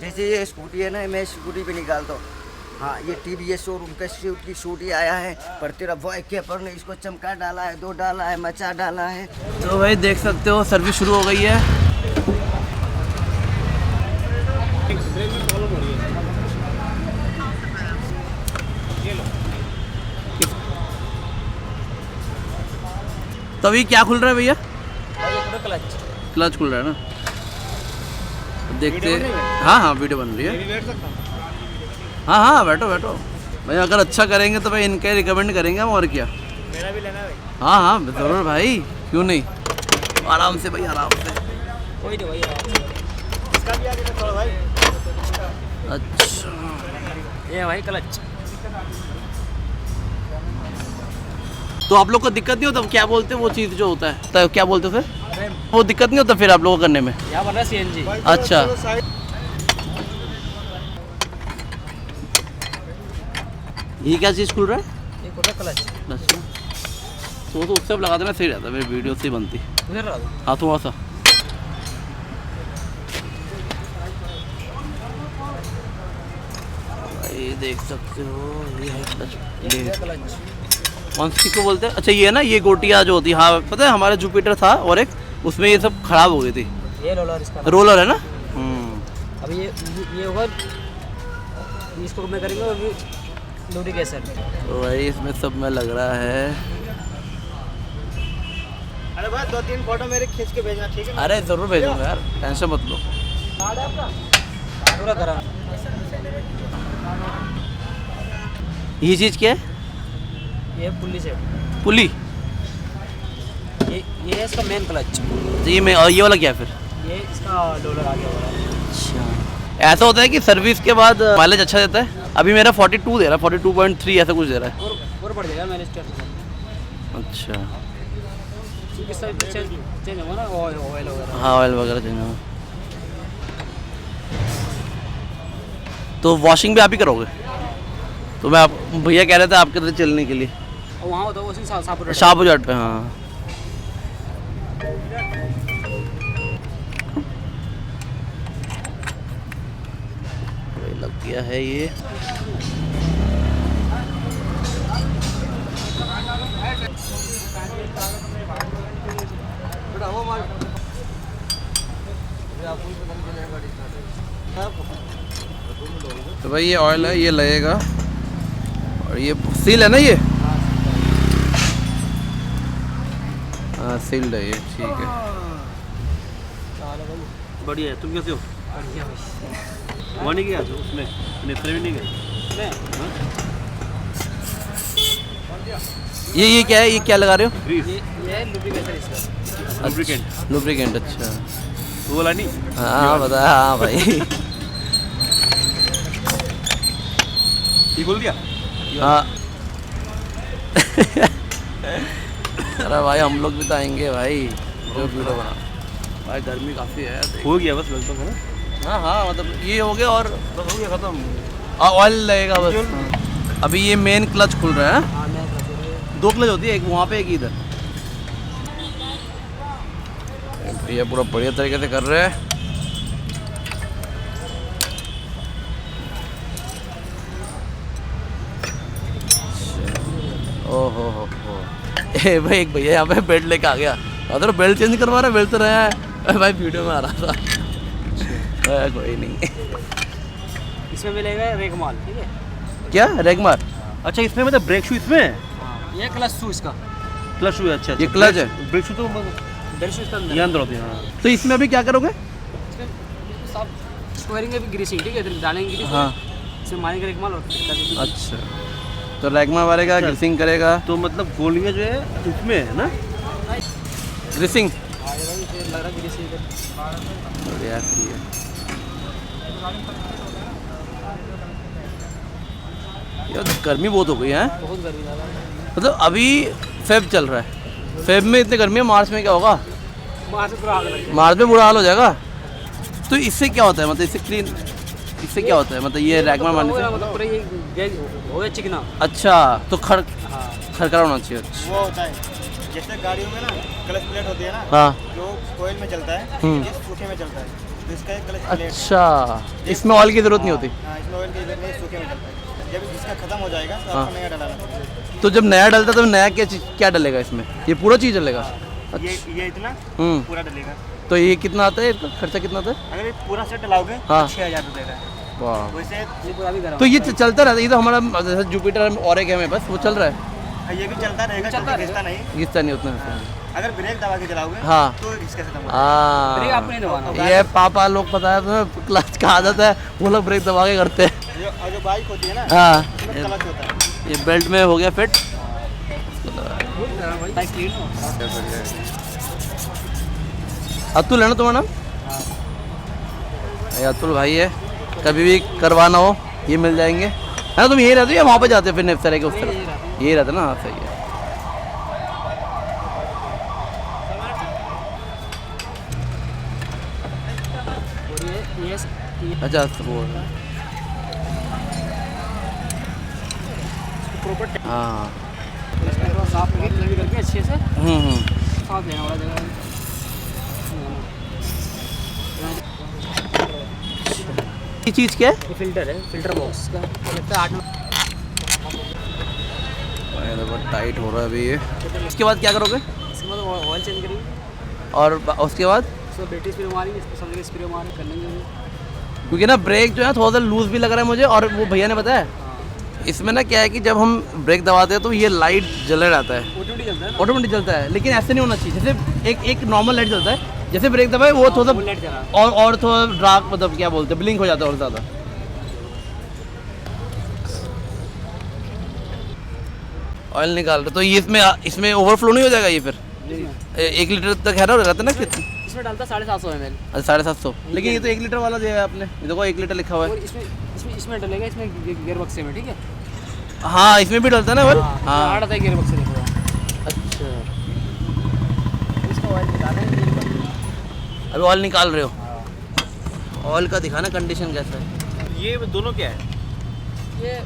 जैसे ये स्कूटी है ना, मैं स्कूटी पे निकालता हूँ। हाँ, ये TVS शोरूम का स्विफ्ट की स्कूटी आया है, पर तेरा बॉय केपर ने इसको चमका डाला है, दो डाला है, मचा डाला है। तो भाई देख सकते हो सर्विस शुरू हो गई है। तो अभी क्या खुल रहा है भैया? क्लच खुल रहा है ना, देखते हैं। हाँ हाँ वीडियो बन रही है। हाँ हाँ बैठो बैठो भाई, अगर अच्छा करेंगे तो भाई इनके रिकमेंड करेंगे हम, और क्या। मेरा भी लेना है भाई। हाँ हाँ ज़रूर भाई, क्यों नहीं, आराम से भाई आराम से। कोई नहीं भाई, इसका भी आगे थोड़ा भाई। अच्छा ये भाई क्लच। तो आप लोग को दिक्कत नहीं होता, क्या बोलते हैं वो चीज़ जो होता है, तो क्या बोलते हैं फिर, वो दिक्कत नहीं होता फिर आप लोगों को करने में? यहाँ बन रहा है CNG। अच्छा ये क्या चीज़ खुल रहा है? ये खुल रहा है क्लच। अच्छा तो उससे लगा देना सही रहता, मेरी वीडियो से बनती। उधर रहा था। हाँ थोड़ा सा। ये देख सकते हो, ये है क्लच। क्लच कौन सी को बोलते हैं? अच्छा ये है ना, ये गोटियाँ जो होती है। हाँ पता है, हमारा जुपिटर था और एक, उसमें ये सब खराब हो गई थी। ये रोलर इसका। रोलर है ना। अभी ये होगा, इसको मैं करेंगे अभी लुब्रिकेशन। तो भाई इसमें सब में लग रहा है। अरे भाई 2-3 फोटो मेरे खींच के भेजना, ठीक है? अरे ज़रूर भेजूंगा यार, टेंशन मत लो। पूरा करा। ये चीज़ क्या है? ये पुल्ली से, पुली। ये है इसका मेन क्लच। ये में, और ये वाला क्या है फिर? ये इसका रोलर आगे हो रहा है। अच्छा ऐसा होता है कि सर्विस के बाद माइलेज अच्छा देता है। अभी मेरा 42 दे रहा है, 42.3 ऐसा कुछ दे रहा है। और बढ़ जाएगा मैंने स्टेप। अच्छा क्योंकि सब चेंज होगा ना, ऑयल वगैरह। हाँ ऑयल वगैरह चेंज होगा। तो वॉशिंग भी आप ही करोगे? तो मैं आप भैया कह रहे थे आपके तरह चलने के लिए। और वहाँ होता है वो शाहपुर शाहपुर पे। हाँ लग गया है ये। तो भाई ये ऑयल है, ये लगेगा, और ये सील है ना ये। हाँ सील्ड है ये, ठीक है बढ़िया है। तुम कैसे हो? वहाँ नहीं गया उसमें, नेत्र भी नहीं गया। ये क्या है, ये क्या लगा रहे हो? ये लुब्रिकेशन इसका। लुब्रिकेंट। लुब्रिकेंट अच्छा वो वाला नहीं। हाँ बताया। हाँ भाई ये बोल दिया। हाँ अरे भाई हम लोग भी तो आएंगे भाई, जो वीडियो बना। भाई गर्मी काफ़ी है। हो गया बस लगभग है ना। हाँ हाँ मतलब ये हो गया और बस हो गया ख़त्म। ऑयल लगेगा बस। हाँ। अभी ये मेन क्लच खुल रहा है। हाँ मैं क्लच। 2 क्लच होती है, एक वहाँ पे एक इधर। भैया पूरा बढ़िया तरीके से कर रहे हैं। ओहो हो ए भाई, एक भैया यहाँ पे बेल्ट लेके आ गया। अगर बेल्ट चेंज करवा रहा है, बेल्ट तो रहा है भाई, वीडियो में आ रहा था। कोई नहीं। इसमें मिलेगा रेगमाल, ठीक है? क्या रेगमार? अच्छा इसमें मतलब ब्रेक शू इसमें है? हाँ ये क्लच शू इसका। क्लच शू है। अच्छा ये क्लच है। ब्रेक शू तो ब्रेक शू इसका अंदर ये अंदर होती है। हाँ तो इसमें अभी क्या करोगे? इसमें सब स्क्वायरिंग भी ग्रीसिंग, ठीक है? फिर डालेंगे ग्रीस। हाँ इसमें मारेंगे रेगमाल और फिर कर देंगे। अच्छा तो रेगमार मारेगा, ग्रीसिंग करेगा। तो मतलब गोलियाँ जो है इसमें है ना, ग्रीसिंग। हाँ ये भाई फिर लग रहा है ग्रीसिंग। बढ़िया सही है। यार गर्मी बहुत हो गई है। बहुत गर्मी ज़्यादा है। मतलब अभी फेब चल रहा है, फेब में इतनी गर्मी है, मार्च में क्या होगा? मार्च में बुरा हाल है। मार्च में बुरा हाल हो जाएगा। तो इससे क्या होता है, मतलब इससे क्लीन, इससे क्या होता है, मतलब ये रेगमार मारने से? मतलब पूरा ये हो गया चिकना। अच्छा तो हाँ खड़खड़ा होना चाहिए। अच्छा वो होता है। जैसे गाड़ियों में ना क्लच प्लेट होती है ना, हाँ जो कोयल में चलता है, ये सूखे में चलता है, तो इसका एक क्लच प्लेट। अच्छा, इसमें ऑयल की ज़रूरत नहीं होती। हाँ, इसमें ऑयल की जरूरत नहीं, सूखे में चलता है। जब इसका खत्म हो जाएगा तो आपको नया डलाना पड़ेगा। तो जब नया डलता है तो नया क्या डलेगा इसमें? ये पूरा चीज़ डलेगा? ये इतना हम्म, पूरा डलेगा। तो ये कितना आता है, इसका खर्चा कितना आता है? अगर ये पूरा सेट डलाओगे हाँ। तो 6000 रुपये का है। वाह, वैसे ये पूरा भी गर्म तो ये चलता रहता है। ये तो हमारा जैसे जुपिटर और एक है हमें, बस वो चल रहा है, ये भी चलता रहेगा, चलता घिसता नहीं। घिसता नहीं उतना। अगर ब्रेक दबा के चलाओगे हाँ। तो इसका खत्म हो ब्रेक आपको नहीं दबाना। ये पापा लोग पता है तुम्हें, क्लच का आदत है, वो लोग ब्रेक दबा के करते हैं। जाएगा। जो बाइक होती है ना, हाँ, उसमें क्लच होता है। ये बेल्ट में हो गया फिट। अतुल है ना तुम्हारा नाम? ये अतुल भाई है, कभी भी करवाना हो ये मिल जाएंगे, है ना? तुम यही रहते हो या वहाँ पे जाते हो फिर नेफ्सरे के उस तरफ? यही रहते ना, हाँ सही है। ये अच्छा तो वो प्रॉपर हाँ, साफ करके अच्छे से हम्म, साफ देना वाला जगह। ये चीज़ क्या है? ये फिल्टर है, फिल्टर बॉक्स का लगता है 8 नंबर। देखो टाइट हो रहा है अभी ये। इसके बाद क्या करोगे? इसके बाद ऑयल चेंज करेंगे, और उसके बाद उसको बैटरी स्प्रे मारेंगे, इसको सब जगह स्प्रे मार कर लेंगे। क्योंकि ना ब्रेक जो है थोड़ा सा लूज भी लग रहा है मुझे, और वो भैया ने बताया इसमें ना क्या है कि जब हम ब्रेक दबाते हैं तो ये लाइट जले रहता है, ऑटोमेटिक चलता है ना, ऑटोमेटिक चलता है, लेकिन ऐसे नहीं होना चाहिए। जैसे एक नॉर्मल लाइट चलता है, जैसे ब्रेक दबाए वो थोड़ा फुल लाइट चला। सा और थोड़ा डार्क, मतलब क्या बोलते हैं, ब्लिंक हो जाता है और ज़्यादा। ऑयल निकाल रहे तो ये इसमें ओवरफ्लो नहीं हो जाएगा ये फिर? 1 लीटर तक है ना, रहता ना कितना? इसमें डालता 750 ml। अच्छा 750, लेकिन ये तो 1 लीटर वाला दिया है आपने, ये देखो 1 लीटर लिखा हुआ है। और इसमें डलेगा, इसमें गियर बक्से में, ठीक है। हाँ, इसमें भी डलता है ना ऑयल? हाँ, हार्ड आता है गियर बक्से, देखो। अच्छा, इसका ऑयल निकालेंगे। अभी ऑयल निकाल रहे हो? ऑयल का दिखाना कंडीशन कैसा है। ये दोनों क्या है? ये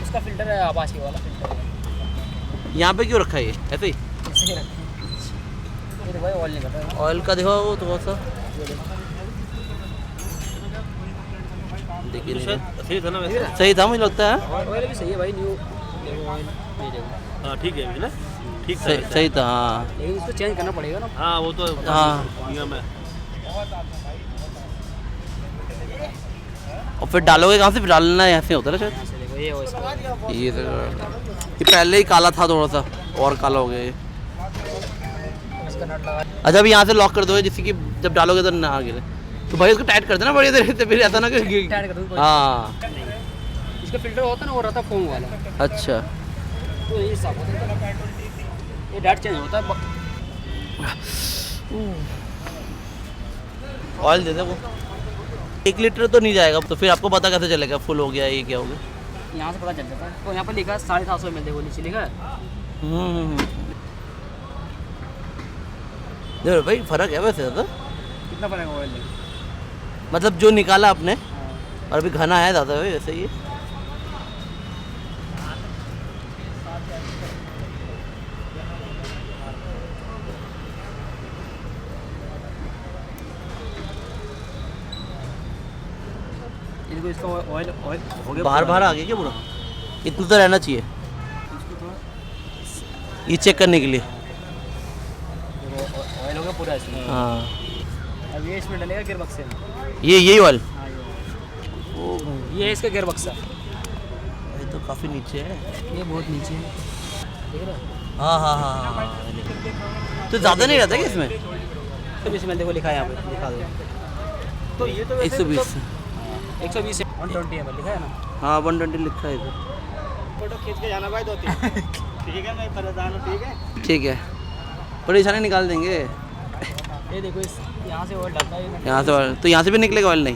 उसका फिल्टर है, आबासी वाला फिल्टर है। यहाँ पे क्यों रखा है ये ऐसे ही? इससे रखें। ये देखो भाई ऑयल निकलता है। ऑयल का दिखाओ वो थोड़ा सा, देखिए सही था ना वैसे? सही था मुझे लगता है। ऑयल भी सही है भाई, न्यू देखो ऑयल, ये देखो। हाँ ठीक है ना, ठीक सही था, हाँ लेकिन इसको चेंज करना पड़ेगा ना। हाँ वो तो हाँ। नियम है। और फिर डालोगे कहाँ से? फिर डालना है ऐसे होता है ना शायद। यहाँ से देखो, ये हो इसका ये पहले ही काला था थोड़ा सा, और काला हो गया ये। इसका नट लगा। अच्छा अभी यहाँ से लॉक कर दो, जिससे कि जब डालोगे तो ना गिरे। तो भाई उसको टाइट कर देना बढ़िया तरीके से, फिर ऐसा ना कि टाइट कर दूँ कोई? हाँ। इसका फिल्टर होता है ना, वो रहता है फोम वाला, अच्छा, तो ये साफ होता है। ये डाट चेंज होता है। ऑयल दे दे वो। 1 लीटर तो नहीं जाएगा, तो फिर आपको पता कैसे चलेगा फुल हो गया ये क्या हो गया? यहाँ से पता चल जाता है। तो यहाँ पर लिखा है 750 ml, देखो नीचे लिखा है। देखो भाई फर्क है वैसे ज़्यादा, कितना पड़ेगा ऑयल लेके? मतलब जो निकाला आपने, और अभी घना है ज़्यादा भाई वैसे ये। देखो इसका ऑयल हो गया, बाहर आ गया क्या पूरा? इतना तो रहना चाहिए इसको थोड़ा ये चेक करने के लिए। देखो ऑयल हो गया पूरा इसमें। हाँ, अब ये इसमें डलेगा गियर बक्से में। यही ऑयल। हाँ, ये है इसका गियर बक्सा। ये तो काफ़ी नीचे है। ये बहुत नीचे है, देख रहे हो? हाँ हाँ हाँ हाँ। तो ज़्यादा नहीं रहता क्या इसमें? 120 ml देखो लिखा है यहाँ पे, दिखा दो। तो ये तो 120। 120 120 ml लिखा है ना। हाँ 120 लिखा है इधर। फोटो खींच के जाना भाई 2-3। ठीक है, मैं परेशान हूँ, ठीक है। ठीक है, परेशानी निकाल देंगे। ये देखो इस यहाँ से ऑयल डालता है ये, यहाँ से ऑयल, तो यहाँ से भी निकलेगा ऑयल? नहीं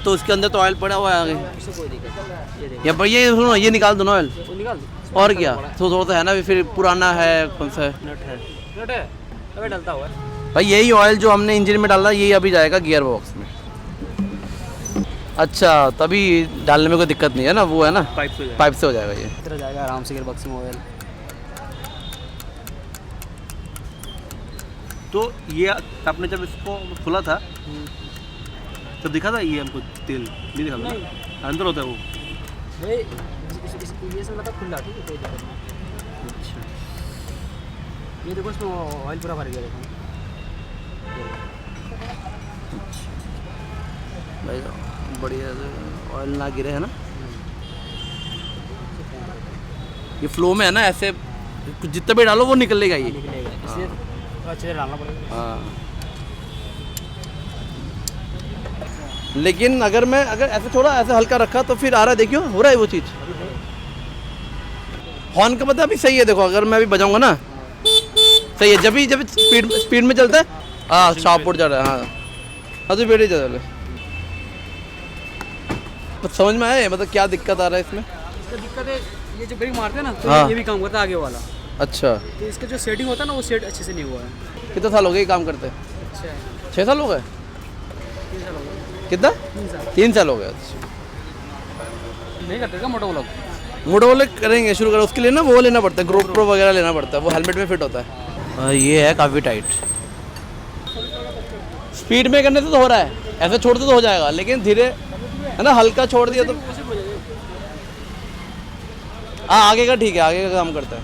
तो उसके अंदर तो ऑयल पड़ा हुआ है आगे। इससे कोई दिक्कत नहीं। ये देखो, या पर ये सुनो, ये निकाल दो ना ऑयल। वो निकाल दो। और क्या, तो थोड़ा सा है ना, फिर पुराना है, कौन सा है? नट है, नट है, अबे डलता हुआ है। भाई यही ऑयल जो हमने इंजन में डाला यही अभी जाएगा गियर बॉक्स में। अच्छा, तभी डालने में कोई दिक्कत नहीं है ना, वो है ना पाइप से पाइप से हो जाएगा ये। इधर जाएगा आराम से गियर बक्स में ऑयल। तो ये आपने जब इसको खोला था तो दिखा था ये हमको तेल नहीं दिखा था ना? अंदर होता है वो। ये सब लगा खुला, ठीक है, कोई दिक्कत नहीं। अच्छा ये देखो इसमें ऑयल पूरा भर गया देखो। भाई बढ़िया से ऑयल ना गिरे है ना। ये फ्लो में है ना, ऐसे जितना भी डालो वो निकलेगा ये। निकलेगा, इसलिए थोड़ा अच्छे से डालना पड़ेगा। हाँ लेकिन अगर ऐसे छोड़ा, ऐसे हल्का रखा तो फिर आ रहा है, देखियो हो रहा है वो चीज़। हॉर्न का पता अभी सही है, देखो अगर मैं अभी बजाऊंगा ना सही है, जब स्पीड में चलता है हाँ शार्प उठ जा रहा है। हाँ अभी बैठ ही जा रहा है। तो समझ में आया मतलब क्या दिक्कत आ रहा है इसमें? इसका दिक्कत है ये जो ब्रेक मारते हैं ना, तो हाँ। ये भी काम करता है आगे वाला। अच्छा तो इसका जो सेटिंग होता है ना, वो सेट अच्छे से नहीं हुआ है। कितने साल हो गए ये काम करते? अच्छा है, 6 साल हो गए? 3 साल हो गए। कितना? 3 साल 3 साल हो गए। अच्छा नहीं करते क्या मोटो व्लॉग? मोटो वाले करेंगे शुरू करें, उसके लिए ना वो लेना पड़ता है, GoPro वगैरह लेना पड़ता है, वो हेलमेट में फिट होता है। ये है काफ़ी टाइट। स्पीड में करने से तो हो रहा है, ऐसे छोड़ते तो हो जाएगा, लेकिन धीरे है ना, हल्का छोड़ दिया तो हाँ आगे का ठीक है, आगे का काम करता है।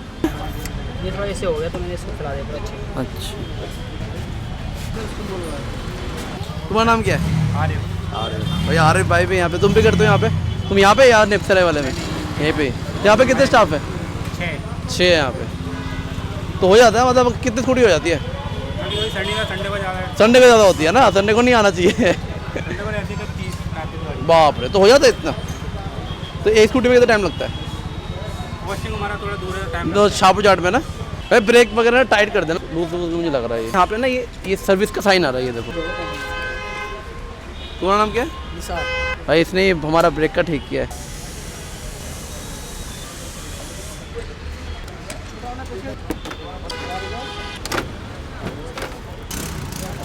ये थोड़ा ऐसे हो गया तो मैंने इसको चला दिया पूरा अच्छे। अच्छा तुम्हारा नाम क्या है? आर्य भाई आरिफ भाई भी यहाँ पे, तुम भी करते हो यहाँ पे? तुम यहाँ पे यार नेपसराय वाले में यहीं पे? यहाँ पे कितने स्टाफ है? 6 है यहाँ पे। तो हो जाता है, मतलब कितनी स्कूटी हो जाती है? संडे को ज़्यादा है, संडे को ज़्यादा होती है ना, संडे को नहीं आना चाहिए। संडे को रहती है तो 30-35 बाप रे, तो हो जाता है इतना? तो एक स्कूटी में कितना टाइम लगता है? वॉशिंग हमारा थोड़ा दूर है, टाइम तो शाहपुर जाट में ना भाई ब्रेक वगैरह टाइट कर देना, लूज मुझे लग रहा है यहाँ पे ना, ये सर्विस का साइन आ रहा है, ये देखो। तुम्हारा नाम क्या है? निसार। भाई इसने हमारा ब्रेक का ठीक किया है।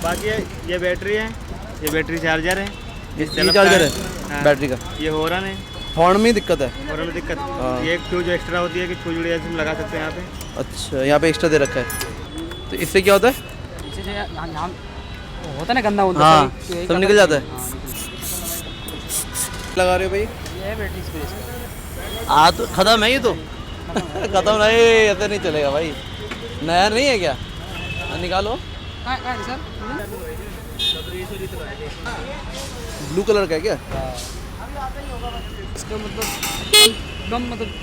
बाकी ये बैटरी है, ये बैटरी चार्जर है, ये चार्जर है हाँ। बैटरी का। ये हॉर्न है, हॉर्न में ही दिक्कत है। हॉर्न में दिक्कत। हाँ। ये एक फ्यूज एक्स्ट्रा होती है कि फ्यूज जैसे हम लगा सकते हैं यहाँ पे। अच्छा यहाँ पे एक्स्ट्रा दे रखा है, तो इससे क्या होता है? इससे जो यहाँ होता है ना गंदा होता हाँ, है, तो यही सब करता निकल जाता है। हाँ, लगा रहे हो भाई? ये है बैटरी स्पेस। तो खत्म है ये तो। खत्म नहीं, ऐसे नहीं चलेगा भाई। नया नहीं है क्या? निकालो। कहाँ है सर? ब्लू कलर का है क्या? इसका मतलब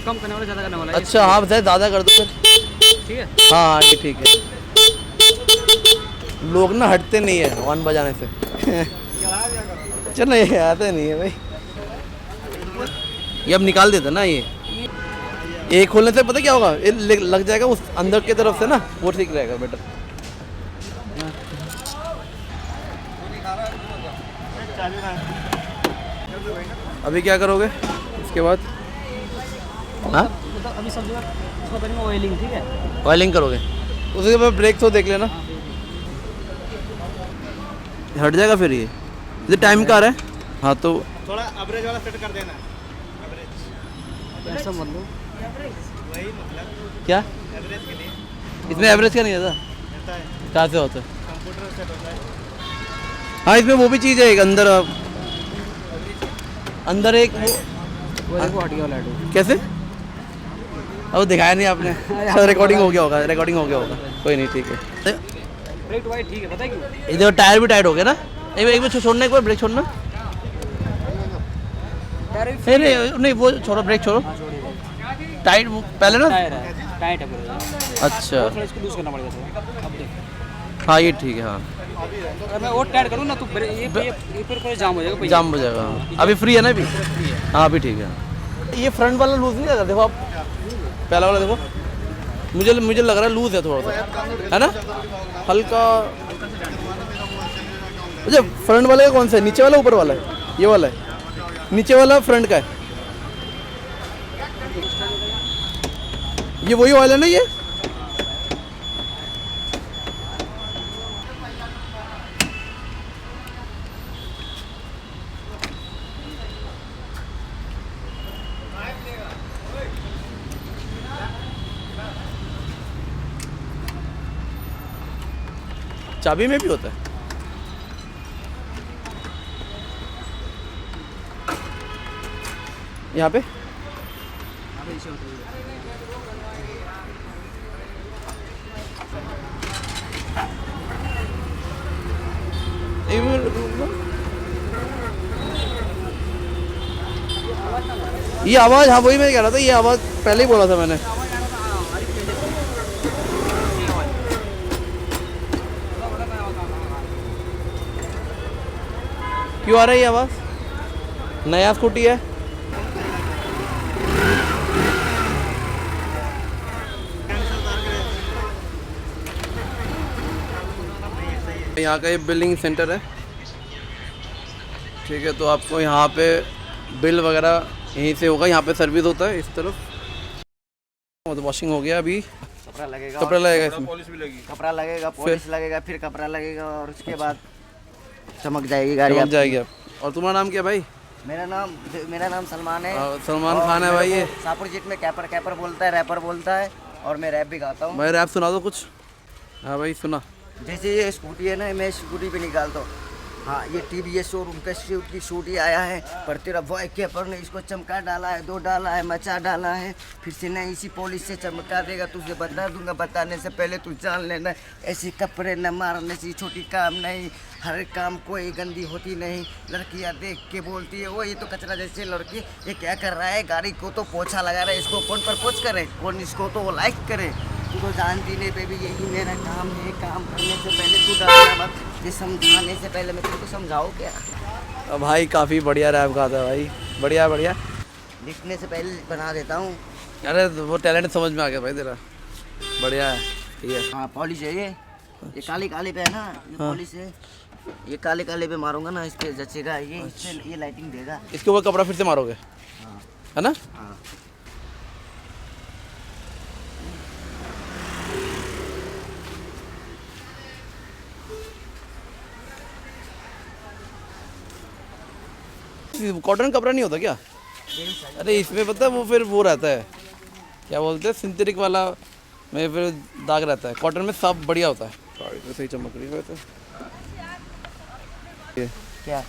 कम करने वाला, ज़्यादा करने वाला है। अच्छा हाँ बताए, ज़्यादा कर दो फिर। ठीक है। हाँ ये ठीक है। लोग ना हटते नहीं है हॉर्न बजाने से। चलो ये आते नहीं है भाई। ये अब निकाल देते ना ये। एक खोलने से पता क्या होगा, ये लग जाएगा उस अंदर की तरफ से ना, वो ठीक रहेगा बेटर। अभी क्या करोगे इसके बाद? हाँ मतलब अभी सब जगह इसको करेंगे ऑयलिंग, ठीक है। ऑयलिंग करोगे, उसके बाद ब्रेक तो देख लेना, हट जाएगा फिर ये टाइम का आ रहा है। हाँ तो थोड़ा एवरेज वाला सेट कर देना, एवरेज ऐसा मतलब वही मतलब क्या एवरेज के लिए इसमें एवरेज का नहीं है था? रहता है, कहाँ से होता है? कंप्यूटर सेट होता है। हाँ इसमें वो भी चीज़ है एक अंदर एक वो वो देखो हट गया लाइट। कैसे? अब दिखाया नहीं आपने। शायद रिकॉर्डिंग हो गया होगा, कोई नहीं ठीक है। ब्रेक तो भाई ठीक है, पता है क्यों? इधर टायर भी टाइट हो गया ना, एक बार छोड़ना, एक बार ब्रेक छोड़ना। टायर नहीं वो छोड़ो, ब्रेक छोड़ो। टाइट पहले ना। टायर है, टाइट है पूरा। अच्छा थोड़ा इसको लूज करना पड़ेगा थोड़ा। अब देख, हाँ ये ठीक है। हाँ अगर मैं और टाइट करूँ ना तो ये पूरा जाम हो जाएगा। जाम हो जाएगा। हाँ अभी फ्री है ना अभी? हाँ अभी ठीक है। ये फ्रंट वाला लूज नहीं लगा, देखो आप पहला वाला देखो, मुझे लग रहा है लूज है थोड़ा सा, है ना हल्का। अच्छा फ्रंट वाले का कौन सा है, नीचे वाला ऊपर वाला है? ये वाला है, नीचे वाला फ्रंट का है। ये वही ऑयल है ना ये? चाबी में भी होता है। यहाँ पे एक मिनट रुको। ये आवाज़, हाँ वही मैं कह रहा था, ये आवाज़ पहले ही बोला था मैंने। क्यों आ रही है आवाज़? नया स्कूटी है। यहाँ का ये बिलिंग सेंटर है, ठीक है। तो आपको यहाँ पे बिल वगैरह यहीं से होगा, यहाँ पे सर्विस होता है इस तरफ। तो वॉशिंग हो गया, अभी कपड़ा लगेगा, कपड़ा लगेगा इसमें, कपड़ा लगेगा, पॉलिश लगेगा, फिर कपड़ा लगेगा और उसके बाद चमक जाएगी गाड़ी। चमक जाएगी आप। और तुम्हारा नाम क्या भाई? मेरा नाम सलमान है। सलमान खान है भाई। ये शाहपुर जिट में कैपर बोलता है, रैपर बोलता है, और मैं रैप भी गाता हूँ। भाई रैप सुना दो कुछ। हाँ भाई सुना। जैसे ये स्कूटी है ना, मैं स्कूटी पे निकालता हूँ। हाँ, ये टीवीएस शोरूम का की स्कूटी आया है, पर तेरा बॉय कैपर ने इसको चमका डाला है, 2 डाला है, मचा डाला है, फिर से ना इसी पॉलिश से चमका देगा। तुझे बता दूंगा, बताने से पहले तू जान लेना, ऐसे कपड़े न मारने से छोटी काम नहीं, हर काम कोई गंदी होती नहीं। लड़कियाँ देख के बोलती है, वो ये तो कचरा जैसे लड़की, ये क्या कर रहा है, गाड़ी को तो पोछा लगा रहा है, इसको कौन पर पोछ करे, कौन इसको तो वो लाइक करे। तू तो जानती नहीं बेबी, यही मेरा काम है। काम करने से पहले तू डरना मत, ये समझाने से पहले मैं तुमको समझाऊँ क्या? भाई काफ़ी बढ़िया रैप गाता है भाई, बढ़िया बढ़िया। लिखने से पहले बना देता हूँ। अरे वो टैलेंट समझ में आ गया भाई तेरा, बढ़िया है ये। हाँ, पॉलिश है ये काली काली पे है ना, ये पॉलिश है। ये काले काले पे मारूंगा ना, इस पे जचेगा ये, इससे ये लाइटिंग देगा। इसके ऊपर कपड़ा फिर से मारोगे? हाँ। है ना? हाँ। कॉटन कपड़ा नहीं होता क्या? अरे इसमें पता है वो फिर वो रहता है, क्या बोलते हैं, सिंथेटिक वाला में फिर दाग रहता है। कॉटन में सब बढ़िया होता है। गाड़ी तो सही चमक रही है तो। क्या